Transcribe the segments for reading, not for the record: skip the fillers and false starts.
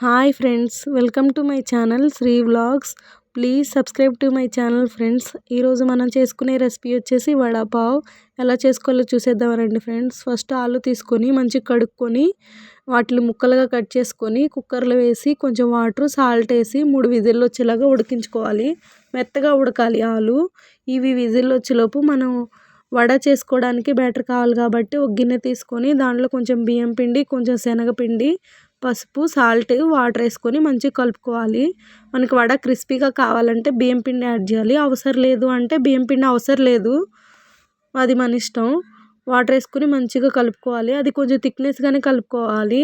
Hi friends, welcome to my channel Sri vlogs. Please subscribe to my channel friends. ఈరోజు మనం చేసుకునే recipe వచ్చేసి వడాపావ్. ఎలా చేసుకోవాలో చూసేద్దాం రండి ఫ్రెండ్స్. ఫస్ట్ ఆలు తీసుకొని మంచిగా కడుక్కొని వాటిని ముక్కలుగా కట్ చేసుకొని కుక్కర్లో వేసి కొంచెం వాటర్ సాల్ట్ వేసి 3 విజిల్లు వచ్చేలాగా ఉడికించుకోవాలి. మెత్తగా ఉడకాలి ఆలు. ఇవి విజిల్లు వచ్చేలోపు మనం వడ చేసుకోవడానికి బ్యాటర్ కావాలి కాబట్టి ఒక గిన్నె తీసుకొని దాంట్లో కొంచెం బియ్యం పిండి, కొంచెం శనగపిండి, పసుపు, సాల్ట్, వాటర్ వేసుకొని మంచిగా కలుపుకోవాలి. మనకి వడ క్రిస్పీగా కావాలంటే బియ్యం పిండి యాడ్ చేయాలి. అవసరం లేదు అంటే బియ్యం పిండి అవసరం లేదు, అది మన ఇష్టం. వాటర్ వేసుకొని మంచిగా కలుపుకోవాలి. అది కొంచెం థిక్నెస్గానే కలుపుకోవాలి.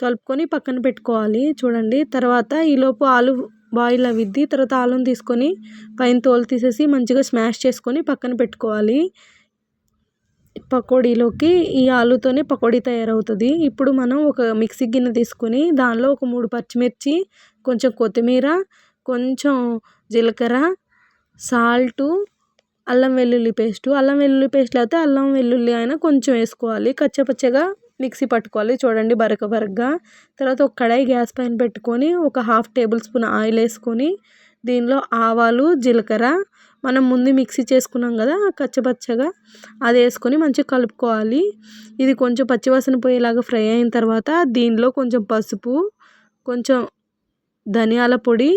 కలుపుకొని పక్కన పెట్టుకోవాలి. చూడండి, తర్వాత ఈలోపు ఆలు బాయిల్ అవిద్ది. తర్వాత ఆలుని తీసుకొని పైన తోలు తీసేసి మంచిగా స్మాష్ చేసుకొని పక్కన పెట్టుకోవాలి. పకోడీలోకి ఈ ఆలుతోనే పకోడీ తయారవుతుంది. ఇప్పుడు మనం ఒక మిక్సీ గిన్నె తీసుకొని దానిలో ఒక 3 పచ్చిమిర్చి, కొంచెం కొత్తిమీర, కొంచెం జీలకర్ర, సాల్టు, అల్లం వెల్లుల్లి పేస్టు. అల్లం వెల్లుల్లి పేస్ట్ అయితే అల్లం వెల్లుల్లి అయినా కొంచెం వేసుకోవాలి. కచ్చపచ్చగా మిక్సీ పట్టుకోవాలి. చూడండి, బరకగా. తర్వాత ఒక కడాయి గ్యాస్ పైన పెట్టుకొని ఒక 1/2 టేబుల్ స్పూన్ ఆయిల్ వేసుకొని దీనిలో ఆవాలు, జీలకర్ర, మనం ముందు మిక్సీ చేసుకున్నాం కదా కచ్చపచ్చగా, అది వేసుకొని మంచిగా కలుపుకోవాలి. ఇది కొంచెం పచ్చివాసన పోయేలాగా ఫ్రై అయిన తర్వాత దీనిలో కొంచెం పసుపు, కొంచెం ధనియాల పొడి,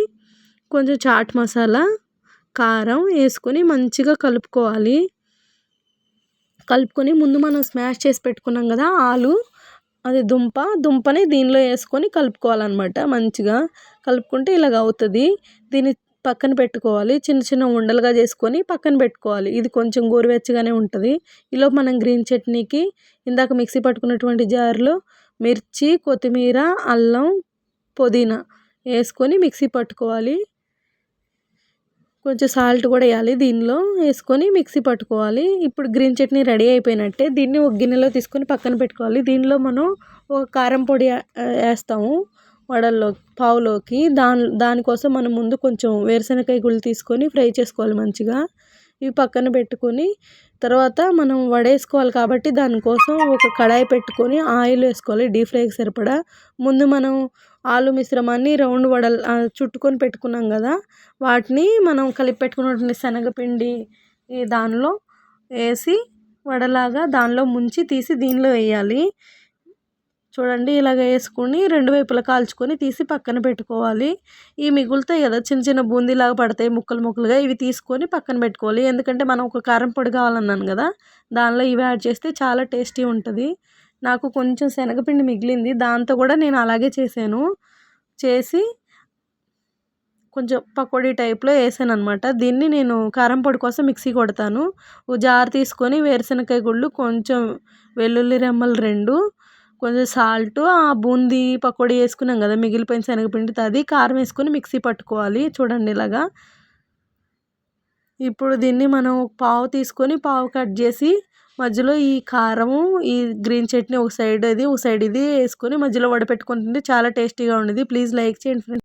కొంచెం చాట్ మసాలా, కారం వేసుకొని మంచిగా కలుపుకోవాలి. కలుపుకొని ముందు మనం స్మాష్ చేసి పెట్టుకున్నాం కదా ఆలు, అది దుంపని దీనిలో వేసుకొని కలుపుకోవాలన్నమాట. మంచిగా కలుపుకుంటే ఇలాగ అవుతుంది. దీన్ని పక్కన పెట్టుకోవాలి. చిన్న చిన్న ఉండలుగా చేసుకొని పక్కన పెట్టుకోవాలి. ఇది కొంచెం గోరువెచ్చగానే ఉంటుంది. ఈలోపు మనం గ్రీన్ చట్నీకి ఇందాక మిక్సీ పట్టుకున్నటువంటి జార్లో మిర్చి, కొత్తిమీర, అల్లం, పుదీనా వేసుకొని మిక్సీ పట్టుకోవాలి. కొంచెం సాల్ట్ కూడా వేయాలి. దీనిలో వేసుకొని మిక్సీ పట్టుకోవాలి. ఇప్పుడు గ్రీన్ చట్నీ రెడీ అయిపోయినట్టే. దీన్ని ఒక గిన్నెలో తీసుకొని పక్కన పెట్టుకోవాలి. దీనిలో మనం ఒక కారం పొడి వేస్తాము వడల్లో పావులోకి. దానికోసం మనం ముందు కొంచెం వేరుశనగకాయ గుళ్ళు తీసుకొని ఫ్రై చేసుకోవాలి మంచిగా. ఇవి పక్కన పెట్టుకొని తర్వాత మనం వడేసుకోవాలి కాబట్టి దానికోసం ఒక కడాయి పెట్టుకొని ఆయిల్ వేసుకోవాలి డీప్ ఫ్రైకి సరిపడా. ముందు మనం ఆలు మిశ్రమాన్ని రౌండ్ వడలు చుట్టుకొని పెట్టుకున్నాం కదా, వాటిని మనం కలిపి పెట్టుకున్నటువంటి శనగపిండి ఈ దానిలో వేసి వడలాగా దానిలో ముంచి తీసి దీనిలో వేయాలి. చూడండి, ఇలాగ వేసుకొని 2 వైపులా కాల్చుకొని తీసి పక్కన పెట్టుకోవాలి. ఈ మిగులుతాయి కదా చిన్న చిన్న బూందీలాగా పడతాయి ముక్కలు ముక్కలుగా, ఇవి తీసుకొని పక్కన పెట్టుకోవాలి. ఎందుకంటే మనం ఒక కారం పొడి కావాలన్నాను కదా, దానిలో ఇవి యాడ్ చేస్తే చాలా టేస్టీ ఉంటుంది. నాకు కొంచెం శనగపిండి మిగిలింది, దాంతో కూడా నేను అలాగే చేసి కొంచెం పకోడీ టైప్లో వేసాను అనమాట. దీన్ని నేను కారం పొడి కోసం మిక్సీ కొడతాను. ఓ జార్ తీసుకొని వేరుశనగకాయ గుళ్ళు, కొంచెం వెల్లుల్లి రెమ్మలు 2, కొంచెం సాల్టు, ఆ బూందీ పకోడీ వేసుకున్నాం కదా మిగిలిపోయిన శనగపిండితో, అది కారం వేసుకొని మిక్సీ పట్టుకోవాలి. చూడండి ఇలాగా. ఇప్పుడు దీన్ని మనం పావు తీసుకొని పావు కట్ చేసి మధ్యలో ఈ కారము, ఈ గ్రీన్ చట్నీ ఒక సైడ్ ఇది వేసుకొని మధ్యలో వడపెట్టుకొని తింటే చాలా టేస్టీగా ఉండేది. ప్లీజ్ లైక్ చేయండి ఫ్రెండ్స్.